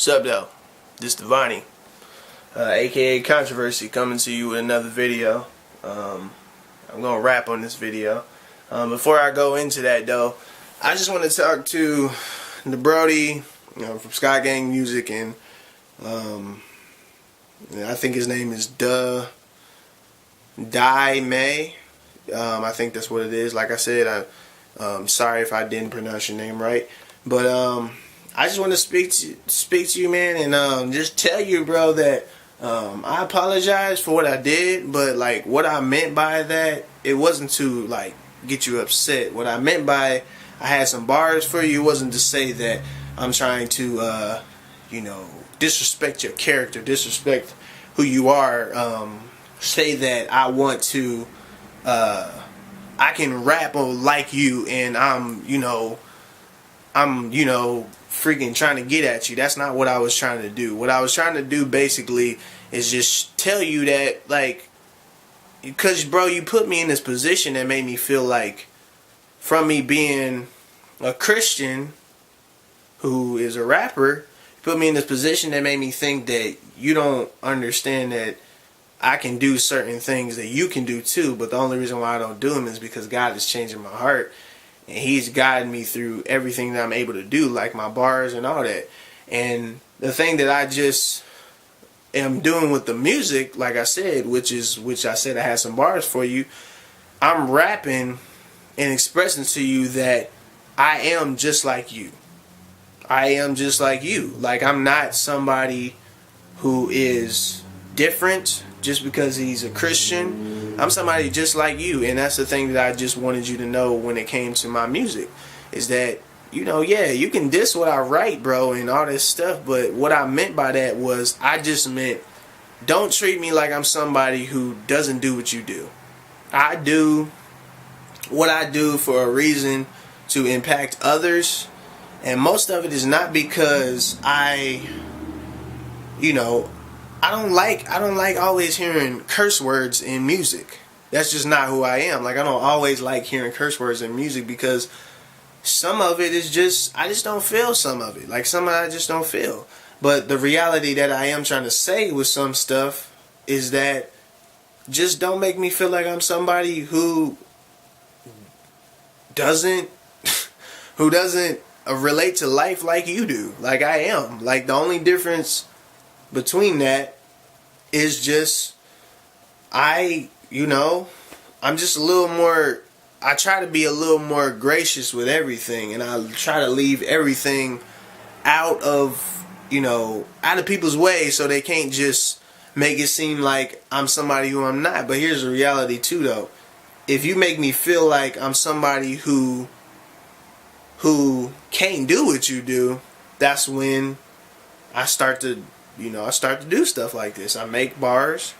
Sup though, this Devani, aka Controversy, coming to you with another video. I'm gonna rap on this video. Before I go into that though, I just want to talk to the Brody, from Sky Gang Music, and I think his name is Die May. I think that's what it is. Like I said, I'm sorry if I didn't pronounce your name right, but I just want to speak to you, man, and just tell you, bro, that I apologize for what I did, but like what I meant by that, it wasn't to like get you upset. What I meant by I had some bars for you wasn't to say that I'm trying to disrespect your character, disrespect who you are. Say that I want to I can rap like you, and I'm freaking trying to get at you. That's not what I was trying to do. What I was trying to do basically is just tell you that, like, because bro, you put me in this position that made me feel like, from me being a Christian who is a rapper, you put me in this position that made me think that you don't understand that I can do certain things that you can do too, but the only reason why I don't do them is because God is changing my heart, and He's guiding me through everything that I'm able to do, like my bars and all that. And the thing that I just am doing with the music, like I said, which I said I had some bars for you, I'm rapping and expressing to you that I am just like you. I am just like you. Like, I'm not somebody who is different just because he's a Christian. I'm somebody just like you, and that's the thing that I just wanted you to know when it came to my music, is that, yeah, you can diss what I write, bro, and all this stuff, but what I meant by that was, I just meant, don't treat me like I'm somebody who doesn't do what you do. I do what I do for a reason, to impact others, and most of it is not because I don't like always hearing curse words in music. That's just not who I am. Like, I don't always like hearing curse words in music, because some of it is just, I just don't feel some of it. Like, some of it I just don't feel. But the reality that I am trying to say with some stuff is that just don't make me feel like I'm somebody who doesn't relate to life like you do. Like I am. Like, the only difference between that is just I'm just a little more, I try to be a little more gracious with everything, and I try to leave everything out of people's way, so they can't just make it seem like I'm somebody who I'm not. But here's the reality too, though. If you make me feel like I'm somebody who can't do what you do, that's when I start to do stuff like this. I make bars,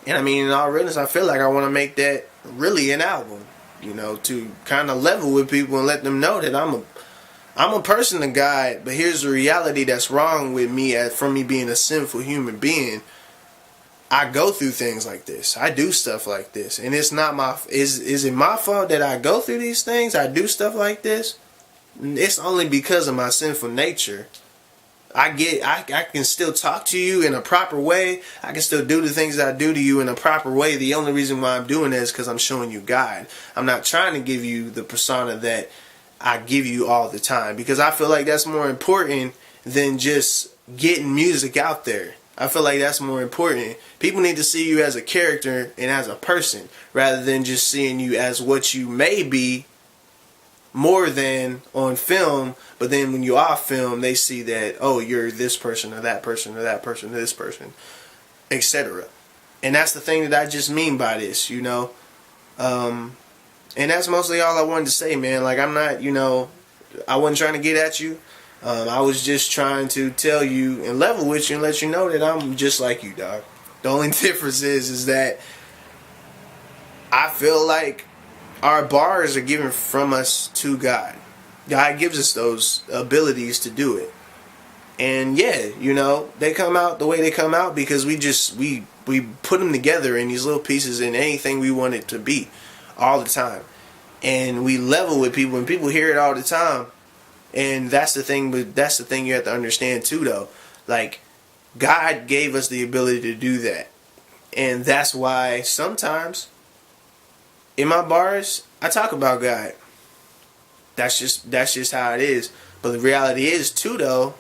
and I mean, in all realness, I feel like I want to make that really an album, to kind of level with people and let them know that I'm a person of God. But here's the reality that's wrong with me, from me being a sinful human being. I go through things like this. I do stuff like this, and it's not is it my fault that I go through these things? I do stuff like this. It's only because of my sinful nature. I can still talk to you in a proper way. I can still do the things that I do to you in a proper way. The only reason why I'm doing that is because I'm showing you God. I'm not trying to give you the persona that I give you all the time, because I feel like that's more important than just getting music out there. I feel like that's more important. People need to see you as a character and as a person, rather than just seeing you as what you may be more than on film. But then when you are film, they see that, oh, you're this person or that person or that person or this person, etc. And that's the thing that I just mean by this, and that's mostly all I wanted to say, man. Like, I'm not, I wasn't trying to get at you. I was just trying to tell you and level with you and let you know that I'm just like you, dog. The only difference is that I feel like our bars are given from us to God. God gives us those abilities to do it. And yeah, they come out the way they come out because we put them together in these little pieces in anything we want it to be all the time. And we level with people, and people hear it all the time. And that's the thing, but that's the thing you have to understand too, though. Like, God gave us the ability to do that. And that's why sometimes in my bars, I talk about God. That's just how it is. But the reality is too, though,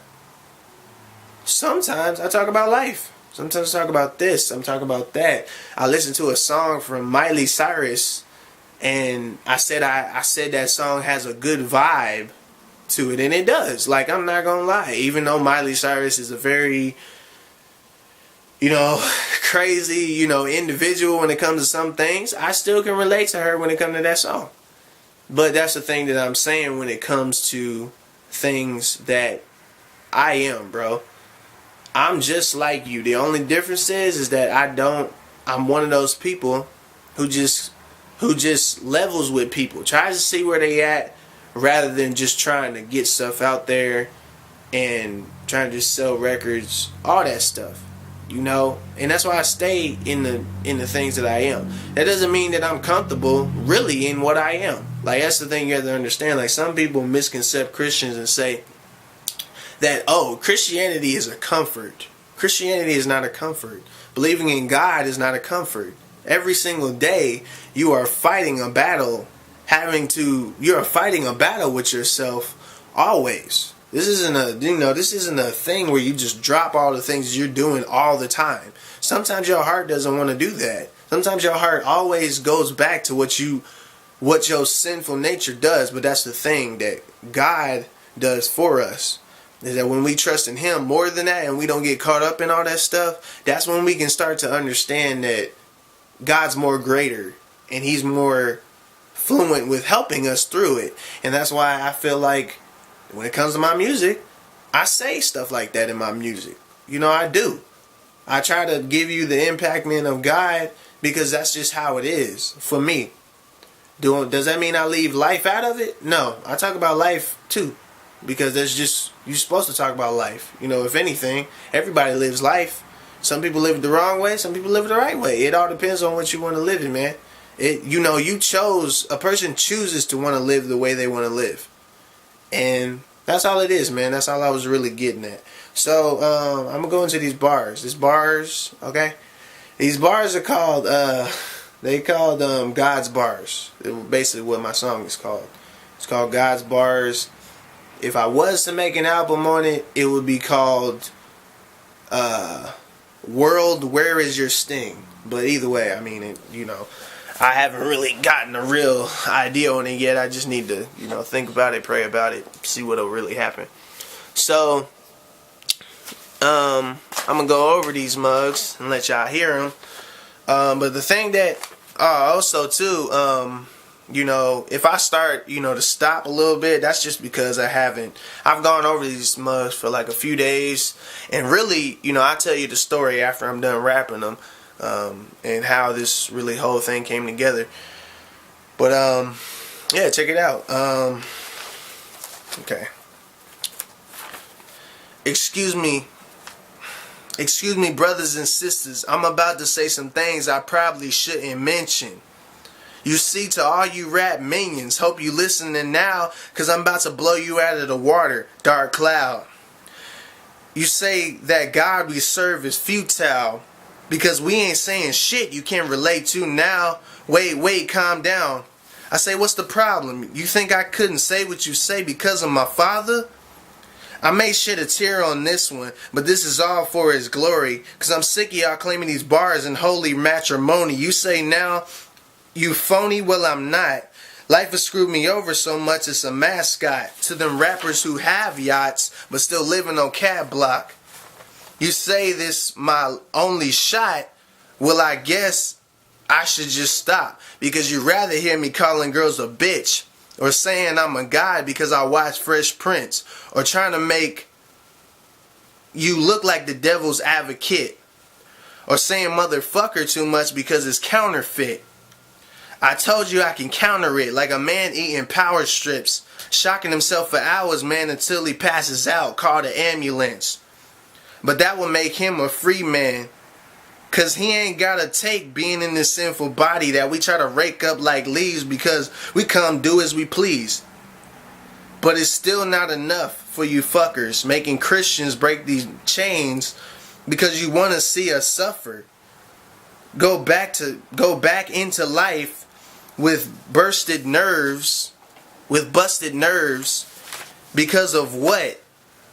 sometimes I talk about life. Sometimes I talk about this. I'm talking about that. I listened to a song from Miley Cyrus, and I said that song has a good vibe to it, and it does. Like, I'm not gonna lie. Even though Miley Cyrus is a very, crazy, individual when it comes to some things, I still can relate to her when it comes to that song. But that's the thing that I'm saying when it comes to things that I am, bro. I'm just like you. The only difference is that I'm one of those people who just levels with people, tries to see where they at rather than just trying to get stuff out there and trying to just sell records, all that stuff. And that's why I stay in the things that I am. That doesn't mean that I'm comfortable really in what I am. Like, that's the thing you have to understand. Like, some people misconcept Christians and say that, Christianity is a comfort. Christianity is not a comfort. Believing in God is not a comfort. Every single day you are fighting a battle, you're fighting a battle with yourself always. This isn't a thing where you just drop all the things you're doing all the time. Sometimes your heart doesn't want to do that. Sometimes your heart always goes back to what your sinful nature does. But that's the thing that God does for us, is that when we trust in Him more than that and we don't get caught up in all that stuff, that's when we can start to understand that God's more greater and He's more fluent with helping us through it. And that's why I feel like when it comes to my music, I say stuff like that in my music. I do. I try to give you the impact, man, of God, because that's just how it is for me. Does that mean I leave life out of it? No, I talk about life too, because you're supposed to talk about life. If anything, everybody lives life. Some people live it the wrong way, some people live it the right way. It all depends on what you want to live in, man. A person chooses to want to live the way they want to live. And that's all it is, man. That's all I was really getting at. So, I'm going to go into these bars. Okay? These bars are called, God's Bars. Basically what my song is called. It's called God's Bars. If I was to make an album on it, it would be called, World, Where Is Your Sting? But either way, I mean, I haven't really gotten a real idea on it yet. I just need to, think about it, pray about it, see what'll really happen. So, I'm going to go over these mugs and let y'all hear them. But the thing that, also too, if I start, to stop a little bit, that's just because I've gone over these mugs for like a few days. And really, I'll tell you the story after I'm done rapping them. And how this really whole thing came together. But yeah, check it out. Okay. Excuse me, brothers and sisters. I'm about to say some things I probably shouldn't mention. You see, to all you rap minions, hope you listening now, cause I'm about to blow you out of the water, dark cloud. You say that God we serve is futile, because we ain't saying shit you can't relate to now. Wait, calm down. I say, what's the problem? You think I couldn't say what you say because of my father? I may shed a tear on this one, but this is all for His glory. Cause I'm sick of y'all claiming these bars in holy matrimony. You say now, you phony, well I'm not. Life has screwed me over so much it's a mascot. To them rappers who have yachts, but still living on cab block. You say this my only shot, well I guess I should just stop. Because you'd rather hear me calling girls a bitch, or saying I'm a god because I watch Fresh Prince, or trying to make you look like the devil's advocate, or saying motherfucker too much because it's counterfeit. I told you I can counter it like a man eating power strips, shocking himself for hours, man, until he passes out, call the ambulance. But that will make him a free man, cause he ain't gotta take being in this sinful body that we try to rake up like leaves because we come do as we please. But it's still not enough for you fuckers making Christians break these chains because you want to see us suffer. Go back into life with busted nerves because of what?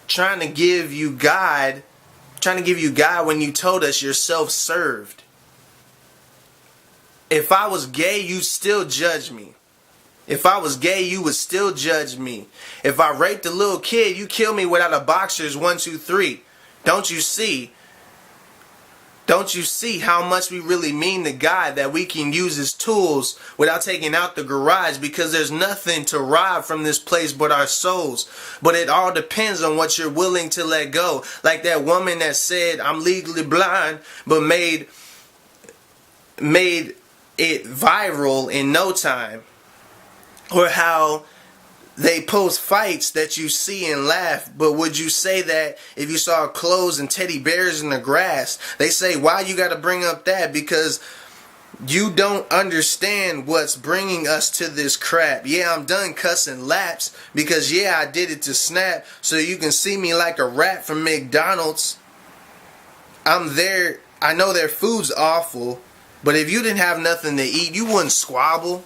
Trying to give you God when you told us you're self-served. If I was gay, you'd still judge me. If I was gay, you would still judge me. If I raped a little kid, you kill me without a boxer's 1, 2, 3. Don't you see? Don't you see how much we really mean to God, that we can use His tools without taking out the garage, because there's nothing to rob from this place but our souls. But it all depends on what you're willing to let go. Like that woman that said, I'm legally blind, but made it viral in no time. Or how they post fights that you see and laugh, but would you say that if you saw clothes and teddy bears in the grass? They say, why you gotta bring up that? Because you don't understand what's bringing us to this crap. Yeah, I'm done cussing laps because yeah, I did it to snap so you can see me like a rat from McDonald's. I'm there. I know their food's awful, but if you didn't have nothing to eat, you wouldn't squabble.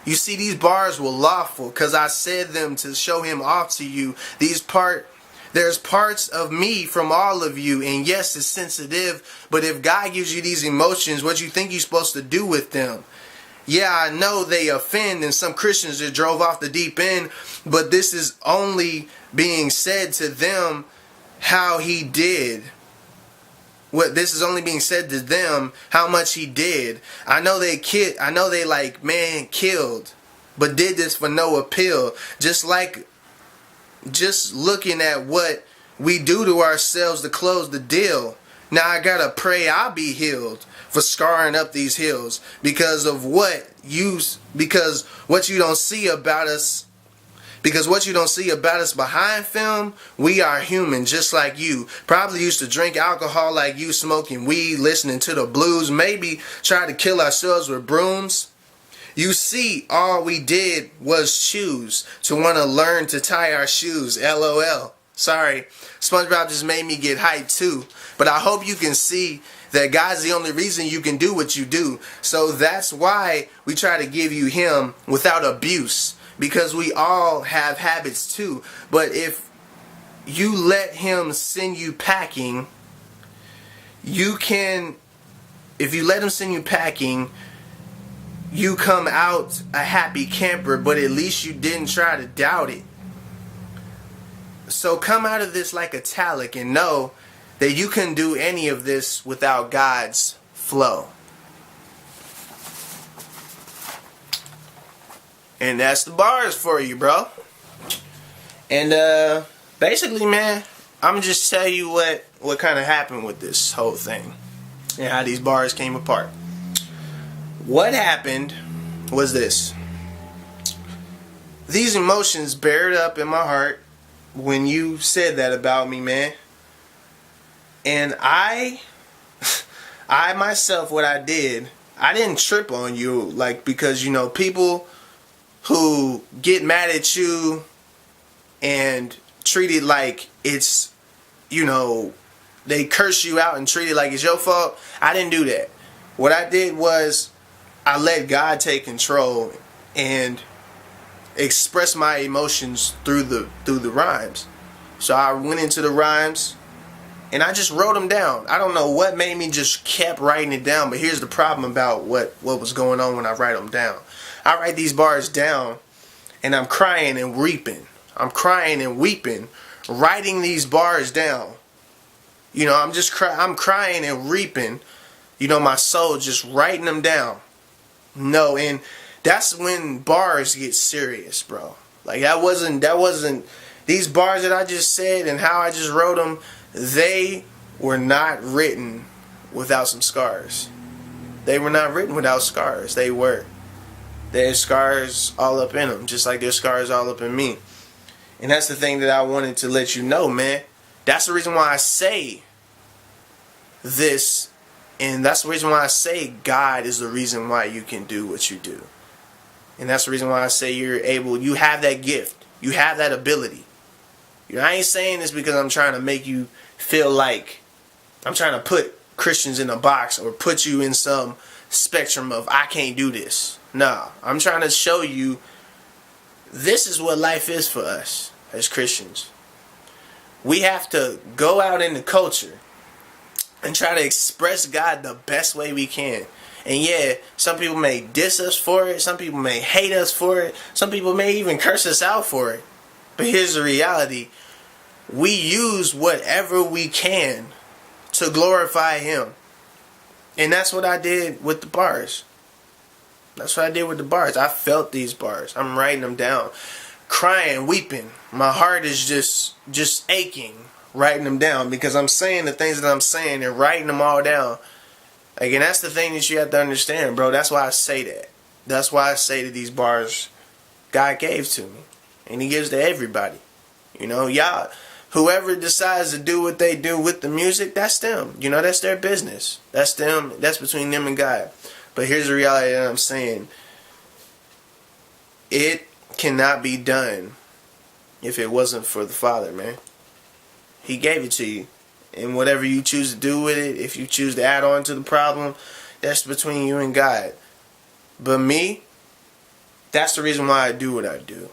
You see, these bars were lawful because I said them to show Him off to you. There's parts of me from all of you, and yes, it's sensitive, but if God gives you these emotions, what you think you're supposed to do with them? Yeah, I know they offend, and some Christians that drove off the deep end, but this is only being said to them how He did. This is only being said to them how much He did. I know they like, man, killed, but did this for no appeal. Just looking at what we do to ourselves to close the deal. Now I gotta pray I'll be healed for scarring up these hills because what you don't see about us. Because what you don't see about us behind film, we are human just like you. Probably used to drink alcohol like you, smoking weed, listening to the blues, maybe try to kill ourselves with brooms. You see, all we did was choose to want to learn to tie our shoes. LOL. Sorry, SpongeBob just made me get hyped too. But I hope you can see that God's the only reason you can do what you do. So that's why we try to give you Him without abuse. Because we all have habits too. But if you let Him send you packing, if you let Him send you packing, you come out a happy camper, but at least you didn't try to doubt it. So come out of this like italic and know that you couldn't do any of this without God's flow. And that's the bars for you, bro. And basically, man, I'm just tell you what kind of happened with this whole thing and how these bars came apart. What happened was this. These emotions bared up in my heart when you said that about me, man. And I myself, what I did, I didn't trip on you, like, because, you know, people who get mad at you and treat it like it's, you know, they curse you out and treat it like it's your fault. I didn't do that. What I did was I let God take control and express my emotions through the rhymes. So I went into the rhymes and I just wrote them down. I don't know what made me just kept writing it down, but here's the problem about what was going on when I write them down. I write these bars down and I'm crying and weeping. I'm crying and weeping, writing these bars down. You know, I'm crying and weeping. You know, my soul just writing them down. No, and that's when bars get serious, bro. Like that wasn't these bars that I just said and how I just wrote them, they were not written without some scars. They were not written without scars. They were. There's scars all up in them, just like there's scars all up in me. And that's the thing that I wanted to let you know, man. That's the reason why I say this, and that's the reason why I say God is the reason why you can do what you do. And that's the reason why I say you have that gift. You have that ability. I ain't saying this because I'm trying to make you feel like I'm trying to put Christians in a box or put you in some spectrum of I can't do this. Nah, I'm trying to show you this is what life is for us as Christians. We have to go out in the culture and try to express God the best way we can. And yeah, some people may diss us for it. Some people may hate us for it. Some people may even curse us out for it. But here's the reality. We use whatever we can to glorify Him. And that's what I did with the bars. That's what I did with the bars. I felt these bars. I'm writing them down. Crying, weeping. My heart is just aching writing them down because I'm saying the things that I'm saying and writing them all down. Like, and that's the thing that you have to understand, bro. That's why I say that. That's why I say that these bars God gave to me. And He gives to everybody. You know, y'all, whoever decides to do what they do with the music, that's them. You know, that's their business. That's them. That's between them and God. But here's the reality that I'm saying. It cannot be done if it wasn't for the Father, man. He gave it to you. And whatever you choose to do with it, if you choose to add on to the problem, that's between you and God. But me, that's the reason why I do what I do.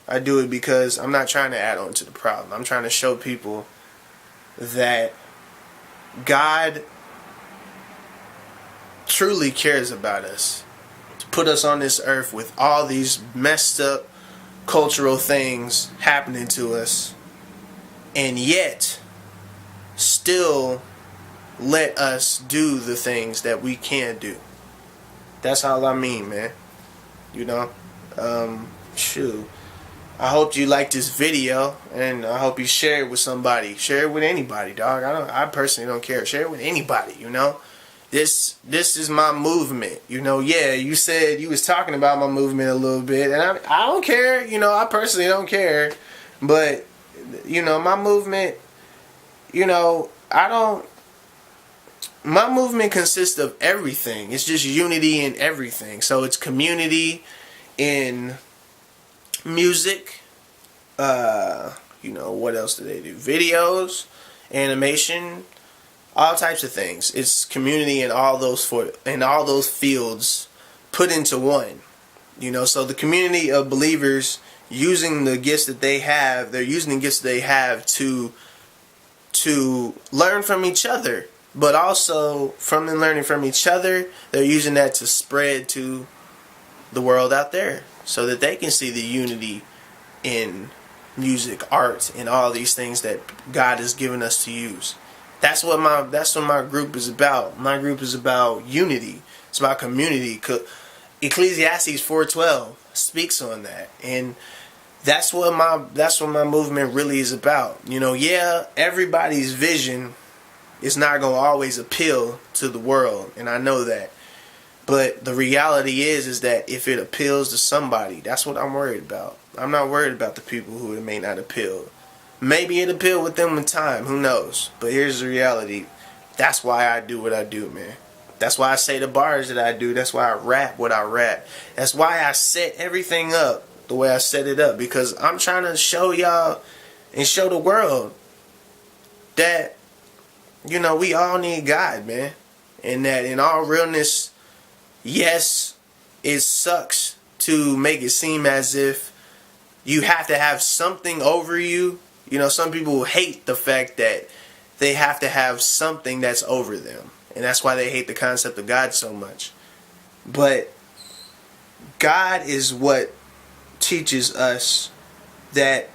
I do it because I'm not trying to add on to the problem. I'm trying to show people that God truly cares about us. To put us on this earth with all these messed up cultural things happening to us. And yet, still let us do the things that we can do. That's all I mean, man. You know? Shoot. I hope you like this video, and I hope you share it with somebody. Share it with anybody, dog. I personally don't care. Share it with anybody, you know? This is my movement, you know? Yeah, you said you was talking about my movement a little bit, and I don't care, you know? I personally don't care. But, you know, my movement, you know, my movement consists of everything. It's just unity in everything. So it's community in music, you know, what else do they do? Videos, animation, all types of things. It's community in all those fields put into one. You know, so the community of believers using the gifts that they have, they're using the gifts they have to learn from each other. But also, from them learning from each other, they're using that to spread to the world out there so that they can see the unity in music, art, and all these things that God has given us to use. That's what my group is about. My group is about unity. It's about community. Ecclesiastes 4:12 speaks on that. And that's what my movement really is about. You know, yeah, everybody's vision is not going to always appeal to the world, and I know that. But the reality is that if it appeals to somebody, that's what I'm worried about. I'm not worried about the people who it may not appeal. Maybe it appeal with them in time, who knows? But here's the reality. That's why I do what I do, man. That's why I say the bars that I do. That's why I rap what I rap. That's why I set everything up the way I set it up. Because I'm trying to show y'all and show the world that, you know, we all need God, man. And that in all realness, yes, it sucks to make it seem as if you have to have something over you. You know, some people hate the fact that they have to have something that's over them. And that's why they hate the concept of God so much. But God is what teaches us that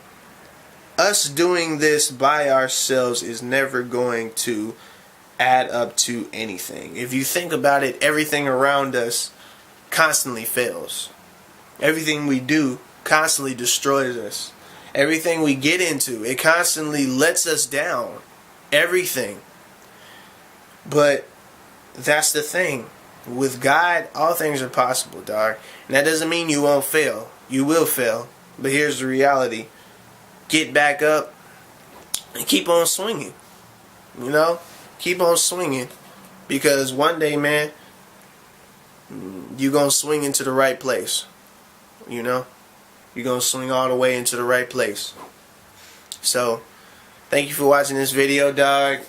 us doing this by ourselves is never going to add up to anything. If you think about it, everything around us constantly fails. Everything we do constantly destroys us. Everything we get into, it constantly lets us down. Everything. But that's the thing. With God, all things are possible, dog. And that doesn't mean you won't fail. You will fail. But here's the reality. Get back up and keep on swinging. You know? Keep on swinging. Because one day, man, you're going to swing into the right place. You know? you're gonna swing all the way into the right place. So, thank you for watching this video, dog.